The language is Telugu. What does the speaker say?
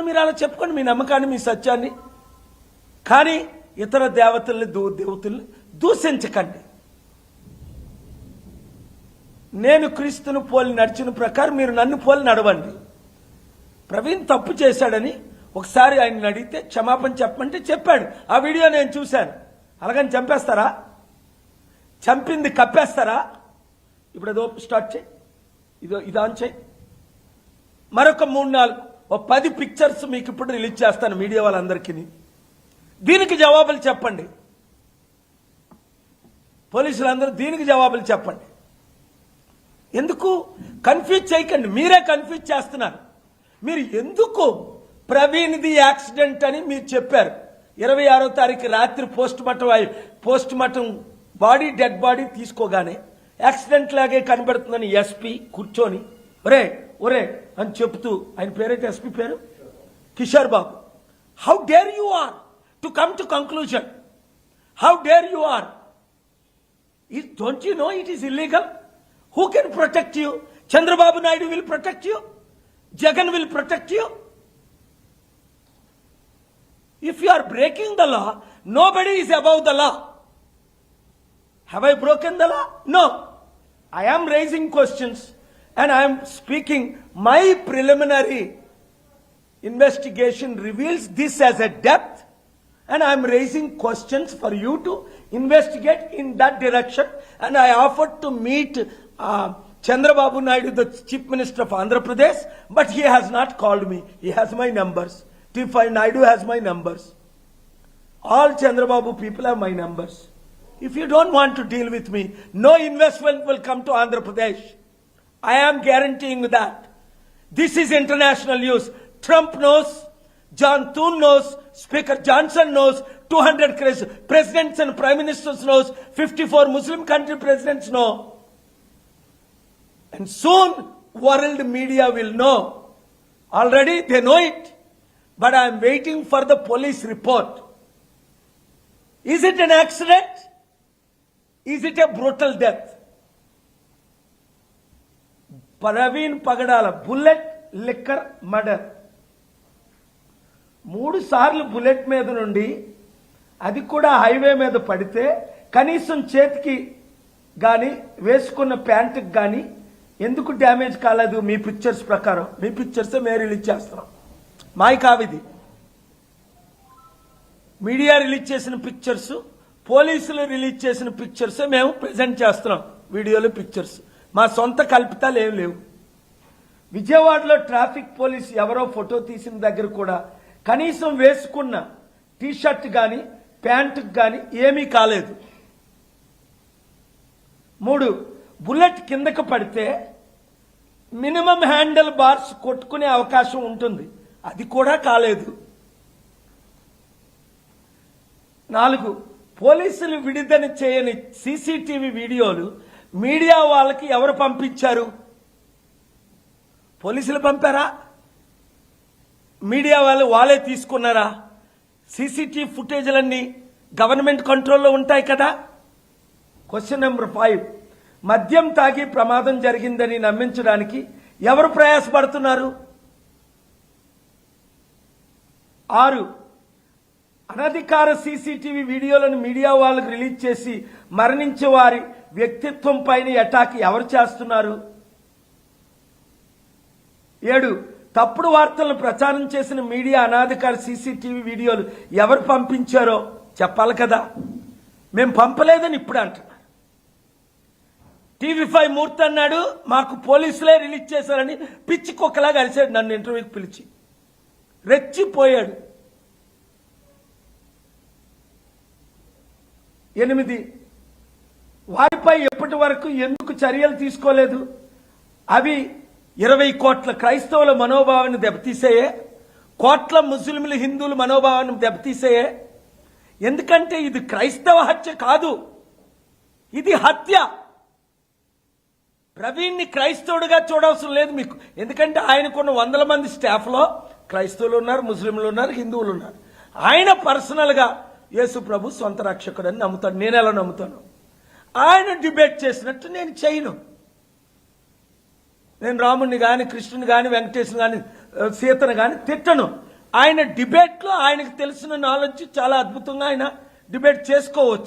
మీరు అలా చెప్పుకోండి మీ నమ్మకాన్ని, మీ సత్యాన్ని. కానీ ఇతర దేవతల్ని దూషించకండి. నేను క్రీస్తును పోలి నడిచిన ప్రకారం మీరు నన్ను పోలి నడవండి. ప్రవీణ్ తప్పు చేశాడని ఒకసారి ఆయన అడిగితే క్షమాపణ చెప్పమంటే చెప్పాడు. ఆ వీడియో నేను చూశాను. అలాగని చంపేస్తారా? చంపింది కప్పేస్తారా? ఇప్పుడు అదో స్టార్ట్ చేయి, ఇది ఆన్ చేయి. మరొక 3-4 10 పిక్చర్స్ మీకు ఇప్పుడు రిలీజ్ చేస్తాను మీడియా వాళ్ళందరికీ. దీనికి జవాబులు చెప్పండి. పోలీసులందరూ దీనికి జవాబులు చెప్పండి. ఎందుకు కన్ఫ్యూజ్ చేయకండి, మీరే కన్ఫ్యూజ్ చేస్తున్నారు. మీరు ఎందుకు ప్రవీణ్ది యాక్సిడెంట్ అని మీరు చెప్పారు. 26వ తారీఖు రాత్రి post mortem body, dead body తీసుకోగానే యాక్సిడెంట్ లాగే కనబడుతుందని ఎస్పీ కూర్చొని ఒరే ఒరే అని చెప్తూ, ఆయన పేరైతే ఎస్పీ పేరు Kishore Babu, how dare you are to come to conclusion, how dare you are, don't you know it is illegal? Who can protect you? Chandrababu Naidu will protect you. Jagan will protect you. If you are breaking the law, nobody is above the law. Have I broken the law? No. I am raising questions and I am speaking. My preliminary investigation reveals this as a depth, and I am raising questions for you to investigate in that direction. And I offered to meet Chandrababu Naidu, the Chief Minister of Andhra Pradesh, but he has not called me. He has my numbers. T5 Naidu has my numbers. All Chandrababu people have my numbers. If you don't want to deal with me, no investment will come to Andhra Pradesh. I am guaranteeing that. This is international news. Trump knows, John Thune knows, Speaker Johnson knows, 200 presidents and prime ministers knows, 54 Muslim country presidents know. And soon world media will know. Already they know it. But I am waiting for the police report. Is it an accident? Is it a brutal death? Praveen Pagadala, bullet, liquor, murder. 3 సార్లు బుల్లెట్ మీద నుండి, అది కూడా హైవే మీద పడితే, కనీసం చేతికి గాని వేసుకున్న ప్యాంటుకి గాని ఎందుకు డ్యామేజ్ కాలేదు? మీ పిక్చర్స్ ప్రకారం, మీ పిక్చర్సే మేము రిలీజ్ చేస్తున్నాం. మాయి కావిది, మీడియా రిలీజ్ చేసిన పిక్చర్స్, పోలీసులు రిలీజ్ చేసిన పిక్చర్సే మేము ప్రజెంట్ చేస్తున్నాం. వీడియోలు, పిక్చర్స్ మా సొంత కల్పితాలు ఏం లేవు. విజయవాడలో ట్రాఫిక్ పోలీస్ ఎవరో ఫోటో తీసిన దగ్గర కూడా కనీసం వేసుకున్న టీషర్ట్ కానీ ప్యాంటుకు కానీ ఏమీ కాలేదు. 3, బుల్లెట్ కిందకు పడితే మినిమం హ్యాండిల్ బార్స్ కొట్టుకునే అవకాశం ఉంటుంది, అది కూడా కాలేదు. 4, పోలీసులు విడుదల చేయని సీసీటీవీ వీడియోలు మీడియా వాళ్ళకి ఎవరు పంపించారు? పోలీసులు పంపారా? మీడియా వాళ్ళే తీసుకున్నారా? సీసీటీవీ ఫుటేజ్లన్నీ గవర్నమెంట్ కంట్రోల్లో ఉంటాయి కదా. క్వశ్చన్ నెంబర్ 5, మద్యం తాగి ప్రమాదం జరిగిందని నమ్మించడానికి ఎవరు ప్రయాసపడుతున్నారు? 6, అనధికార సీసీటీవీ వీడియోలను మీడియా వాళ్ళకు రిలీజ్ చేసి మరణించే వారి వ్యక్తిత్వం పైన అటాక్ ఎవరు చేస్తున్నారు? 7, తప్పుడు వార్తలను ప్రచారం చేసిన మీడియా అనాధికార సీసీటీవీ వీడియోలు ఎవరు పంపించారో చెప్పాలి కదా. మేము పంపలేదని ఇప్పుడు అంటున్నారు. TV5 మూర్తి అన్నాడు మాకు పోలీసులే రిలీజ్ చేశారని, పిచ్చి కుక్కలాగా అరిశాడు నన్ను ఇంటర్వ్యూకి పిలిచి, రెచ్చిపోయాడు. 8, వారిపై ఎప్పటి వరకు ఎందుకు చర్యలు తీసుకోలేదు? అవి 20 కోట్ల క్రైస్తవుల మనోభావాన్ని దెబ్బతీసాయే, కోట్ల ముస్లింలు హిందువుల మనోభావాన్ని దెబ్బతీసాయే. ఎందుకంటే ఇది క్రైస్తవ హత్య కాదు, ఇది హత్య. ప్రవీణ్ని క్రైస్తవుడిగా చూడవసరం లేదు మీకు, ఎందుకంటే ఆయనకున్న 100 మంది స్టాఫ్లో క్రైస్తవులు ఉన్నారు, ముస్లింలు ఉన్నారు, హిందువులు ఉన్నారు. ఆయన పర్సనల్గా యేసు ప్రభు సొంత రక్షకుడని నమ్ముతాడు. నేను ఎలా నమ్ముతాను? ఆయన డిబేట్ చేసినట్టు నేను చేయను. నేను రాముడిని కానీ, కృష్ణుని కానీ, వెంకటేశ్వరుని కానీ, సీతను కానీ తిట్టను. ఆయన డిబేట్లో ఆయనకు తెలిసిన నాలెడ్జ్ చాలా అద్భుతంగా ఆయన డిబేట్ చేసుకోవచ్చు.